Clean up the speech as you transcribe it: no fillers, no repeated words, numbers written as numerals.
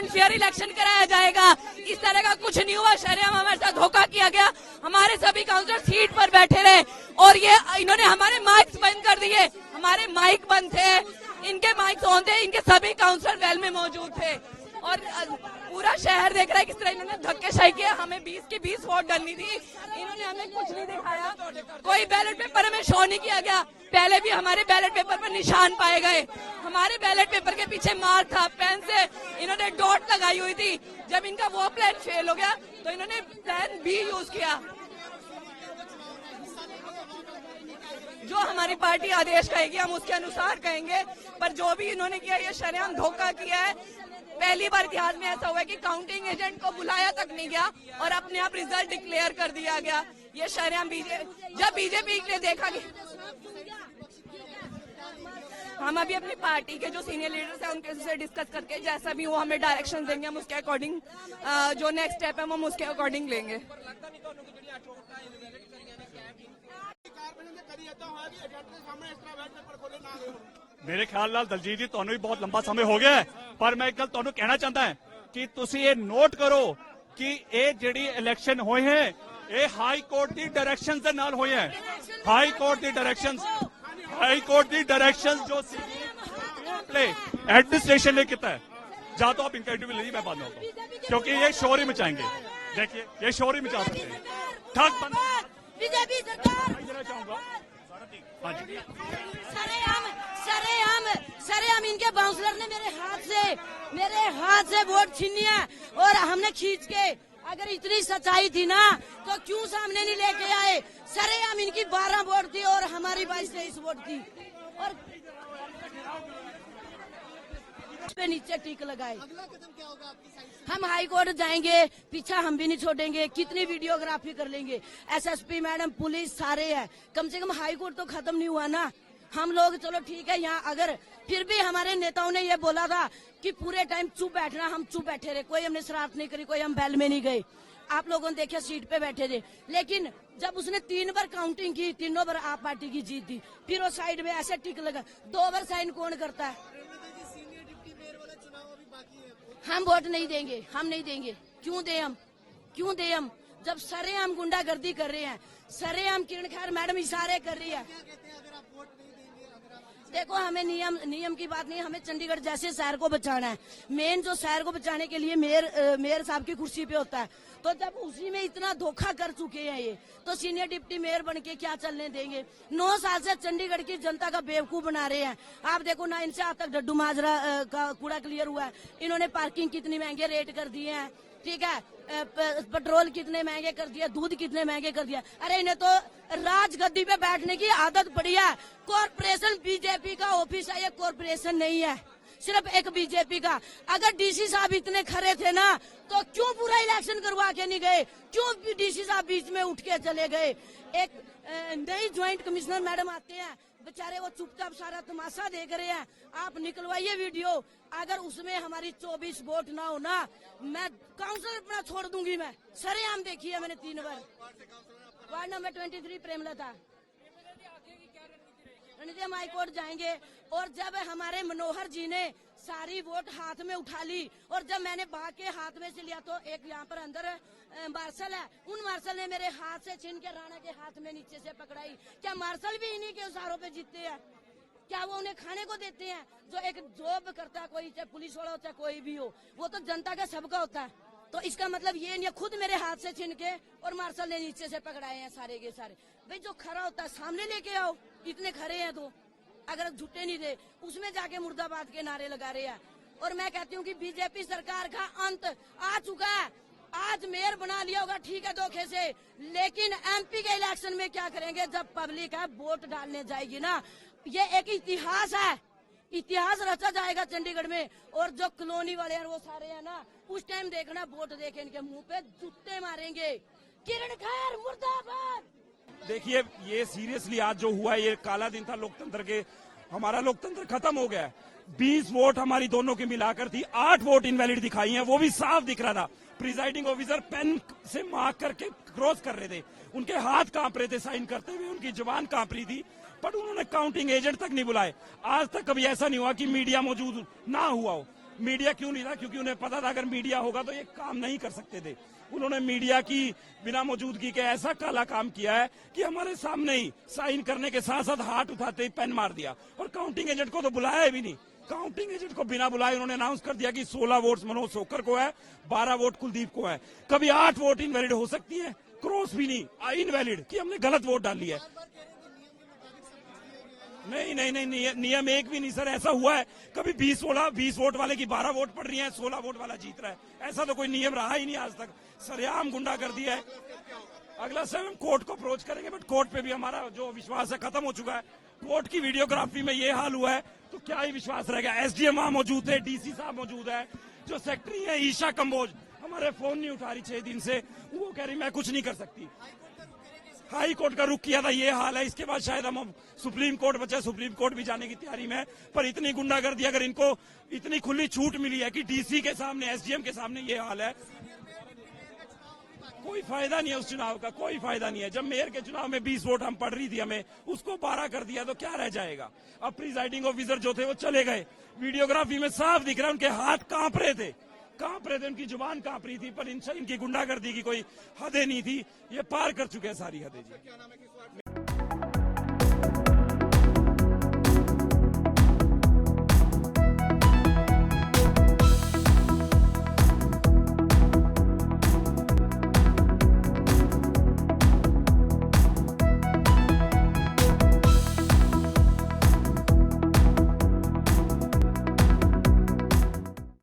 And fair election कराया जाएगा। इस तरह का कुछ नहीं हुआ, शरेआम हमारे साथ धोखा किया गया। हमारे सभी काउंसलर सीट पर बैठे रहे और ये इन्होंने हमारे माइक्स बंद कर दिए। हमारे माइक बंद थे, इनके माइक ऑन थे, इनके सभी काउंसलर वेल में मौजूद थे और पूरा शहर देख रहा है किस तरह इन्होंने धक्केशाही किया। हमें 20 की 20 वोट डालनी थी, इन्होंने हमें कुछ नहीं दिखाया। कोई बैलेट पेपर हमें शो नहीं किया गया। पहले भी हमारे बैलेट पेपर पर निशान पाए गए। हमारे बैलेट पेपर के पीछे मार्क था, पेन से इन्होंने डॉट लगाई हुई थी। जब इनका वो प्लान फेल हो गया तो इन्होंने प्लान बी यूज किया। जो हमारी पार्टी आदेश कहेगी हम उसके अनुसार कहेंगे, पर जो भी इन्होंने किया ये शरेआम धोखा किया है। पहली बार इतिहास में ऐसा हुआ है कि काउंटिंग एजेंट को बुलाया तक नहीं गया और अपने आप रिजल्ट डिक्लेयर कर दिया गया। ये शरेआम जब बीजेपी ने देखा कि हम अभी अपनी पार्टी के जो सीनियर लीडर्स हैं उनके से डिस्कस करके जैसा भी वो हमें डायरेक्शन देंगे हम उसके अकॉर्डिंग जो नेक्स्ट स्टेप है हम उसके अकॉर्डिंग लेंगे। मेरे ख्याल नाल दलजीत जी ਤੁਹਾਨੂੰ भी बहुत लंबा समय हो गया है, पर मैं एक गल ਤੁਹਾਨੂੰ कहना चाहता है कि ਤੁਸੀਂ ਇਹ ਨੋਟ ਕਰੋ कि ਇਹ ਜਿਹੜੀ ਇਲੈਕਸ਼ਨ ਹੋਏ ਹੈ ਇਹ ਹਾਈ ਕੋਰਟ ਦੀ ਡਾਇਰੈਕਸ਼ਨਸ ਦੇ ਨਾਲ ਹੋਏ ਹੈ। ਹਾਈ ਕੋਰਟ ਦੀ डायरेक्शंस जो प्ले एडमिनिस्ट्रेशन ने किया है। जा तो आप इनका इंटरव्यू लीजिए, मैं बाद में आता हूं क्योंकि ये शोर ही मचाएंगे। देखिए ये शोर ही मचा सकते हैं। ठग बंद बीजेपी सरकार चाहूंगा। सरेआम इनके बाउंसलर ने मेरे हाथ से वोट छीनी है और हमने खींच के, अगर इतनी सच्चाई थी ना तो क्यों सामने नहीं लेके आए। सरेआम इनकी 12 वोट थी और हमारी 22-23 वोट थी और पे नीचे टिक लगाए। अगला कदम क्या होगा आपकी साइड से? हम हाई कोर्ट जाएंगे, पीछा हम भी नहीं छोड़ेंगे। कितनी वीडियोग्राफी कर लेंगे, एसएसपी मैडम पुलिस सारे है। कम से कम हाई कोर्ट तो खत्म नहीं हुआ ना। हम लोग चलो ठीक है यहाँ, अगर फिर भी हमारे नेताओं ने ये बोला था कि पूरे टाइम चुप बैठना, हम चुप बैठे रहे, कोई हमने शरारत नहीं करी, कोई हम बैल में नहीं गए। आप लोगों ने देखा सीट पे बैठे थे, लेकिन जब उसने 3 बार काउंटिंग की, तीनों बार आप पार्टी की जीत थी, फिर वो साइड में ऐसे टिक लगा। 2 बार साइन कौन करता है? हम वोट नहीं देंगे, हम नहीं देंगे। क्यों दे हम जब सरेआम गुंडागर्दी कर रहे हैं, सरेआम किरण खैर मैडम इशारे कर रही है। देखो हमें नियम की बात नहीं, हमें चंडीगढ़ जैसे शहर को बचाना है। मेन जो शहर को बचाने के लिए मेयर साहब की कुर्सी पे होता है, तो जब उसी में इतना धोखा कर चुके हैं ये, तो सीनियर डिप्टी मेयर बन के क्या चलने देंगे। 9 साल से चंडीगढ़ की जनता का बेवकूफ बना रहे हैं। आप देखो ना, इनसे आज तक डड्डू माजरा का कूड़ा क्लियर हुआ है। इन्होंने पार्किंग कितनी महंगे रेट कर दिए हैं, ठीक है, पेट्रोल कितने महंगे कर दिया, दूध कितने महंगे कर दिया। अरे इन्हें तो राजगद्दी पे बैठने की आदत पड़ी है। कॉर्पोरेशन बीजेपी का ऑफिस है, ये कॉर्पोरेशन नहीं है, सिर्फ एक बीजेपी का। अगर डीसी साहब इतने खरे थे ना तो क्यों पूरा इलेक्शन करवा के नहीं गए? क्यों डीसी साहब बीच में उठ के चले गए? एक नई ज्वाइंट कमिश्नर मैडम आते हैं, बेचारे वो चुपचाप सारा तमाशा देख रहे हैं। आप निकलवाइए वीडियो, अगर उसमें हमारी 24 वोट ना हो ना, मैं काउंसलर अपना छोड़ दूंगी। मैं सरेआम देखी है मैंने 3 बार। Ward number 23 Premlata. रणनीति हम हाई कोर्ट जाएंगे, और जब हमारे मनोहर जी ने सारी वोट हाथ में उठा ली और जब मैंने भाग के हाथ में से लिया तो एक यहाँ पर अंदर मार्शल है, उन मार्शल ने मेरे हाथ से छीन के राणा के हाथ में नीचे से पकड़ाई। क्या मार्शल भी इन्हीं के इशारों पे जीतते हैं? क्या वो उन्हें खाने को देते हैं? जो एक जॉब करता है कोई, चाहे पुलिस वाला हो चाहे कोई भी हो, वो तो जनता का सबका होता है। तो इसका मतलब ये नहीं, खुद मेरे हाथ से छीन के और मार्शल ने नीचे से पकड़ाए हैं सारे के सारे। भाई जो खरा होता है सामने लेके आओ, इतने खरे हैं तो, अगर झूठे नहीं थे उसमें जाके मुर्दाबाद के नारे लगा रहे हैं। और मैं कहती हूँ कि बीजेपी सरकार का अंत आ चुका है। आज मेयर बना लिया होगा ठीक है धोखे से, लेकिन एमपी के इलेक्शन में क्या करेंगे जब पब्लिक है वोट डालने जाएगी ना? ये एक इतिहास है, इतिहास रचा जाएगा चंडीगढ़ में। और जो कॉलोनी वाले हैं वो सारे हैं ना, उस टाइम देखना वोट देके इनके मुंह पे जूते मारेंगे। किरण खैर मुर्दाबाद। देखिए ये सीरियसली आज जो हुआ ये काला दिन था लोकतंत्र के। हमारा लोकतंत्र खत्म हो गया। 20 वोट हमारी दोनों की मिलाकर थी, 8 वोट इनवैलिड दिखाई हैं, वो भी साफ दिख रहा था। प्रिजाइडिंग ऑफिसर पेन से मार्क करके क्रॉस कर रहे थे, उनके हाथ कांप रहे थे साइन करते हुए, उनकी जुबान कांप रही थी, पर उन्होंने काउंटिंग एजेंट तक नहीं बुलाए। आज तक कभी ऐसा नहीं हुआ कि मीडिया मौजूद ना हुआ हो। मीडिया क्यों नहीं था? क्योंकि उन्हें पता था अगर मीडिया होगा तो ये काम नहीं कर सकते थे। उन्होंने मीडिया की बिना मौजूदगी के ऐसा काला काम किया है कि हमारे सामने ही साइन करने के साथ साथ हाथ उठाते ही पेन मार दिया, और काउंटिंग एजेंट को तो बुलाया भी नहीं। काउंटिंग एजेंट को बिना बुलाए उन्होंने अनाउंस कर दिया कि 16 वोट मनोज सोकर को है, 12 वोट कुलदीप को है। कभी 8 वोट इनवैलिड हो सकती है? क्रॉस भी नहीं, इनवैलिड कि हमने गलत वोट डाल लिया है। नहीं, नियम एक भी नहीं सर। ऐसा हुआ है कभी 20 वोट वाले की 12 वोट पड़ रही है, 16 वोट वाला जीत रहा है। ऐसा तो कोई नियम रहा ही नहीं आज तक। सरेआम गुंडा कर दिया है। अगला सर हम कोर्ट को अप्रोच करेंगे, बट कोर्ट पे भी हमारा जो विश्वास है खत्म हो चुका है। कोर्ट की वीडियोग्राफी में ये हाल हुआ है तो क्या ही विश्वास रहेगा? एसडीएम वहां मौजूद थे, डीसी साहब मौजूद है, जो सेक्रेटरी है ईशा कंबोज हमारे फोन नहीं उठा रही 6 दिन से। वो कह रही मैं कुछ नहीं कर सकती। हाई कोर्ट का रुख किया था, ये हाल है। इसके बाद शायद हम सुप्रीम कोर्ट बचे, सुप्रीम कोर्ट भी जाने की तैयारी में है। पर इतनी गुंडागर्दी, अगर इनको इतनी खुली छूट मिली है कि डीसी के सामने, एसडीएम के सामने ये हाल है, कोई फायदा नहीं है उस चुनाव का, कोई फायदा नहीं है। जब मेयर के चुनाव में 20 वोट हम पड़ रही थी, हमें उसको 12 कर दिया तो क्या रह जाएगा? अब प्रिजाइडिंग ऑफिसर जो थे वो चले गए। वीडियोग्राफी में साफ दिख रहा है उनके हाथ कांप रहे थे, उनकी जुबान कांप रही थी। पर इनकी गुंडागर्दी की कोई हदें नहीं थी, ये पार कर चुके हैं सारी हदें जी।